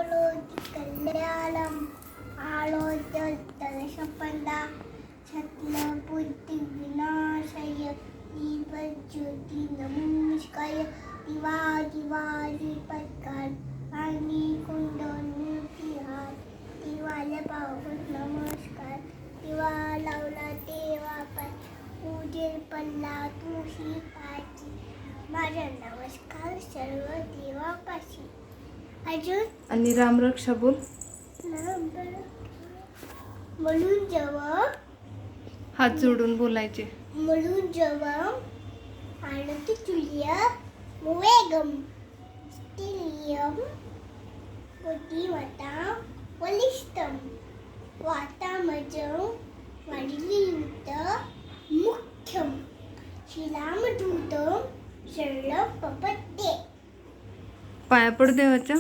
करोति कल्याणम् आलोक्यतरसपदा छत्रपुत्तिविनाशाय दीपज्योति नमस्कार दिवा दिवा दीपत्कार पाणी कुंडमुखीहार दिवाला पाहून नमस्कार दिवा लावला देवा पाय उजेड पडला तुळशी पाची माझा नमस्कार सर्व देवापाशी. अजून आणि रामरक्षा बोल. म्हणून जेव्हा हात जोडून बोलायचे. म्हणून जेव्हा आरती तुल्य वेगम स्थिरियम बुद्धिमता बलिष्ठम वातामजं वाडिलियुक्त मुख्यम श्रीरामदूतं शरणं प्रपद्ये. पाया पड देवाच्या.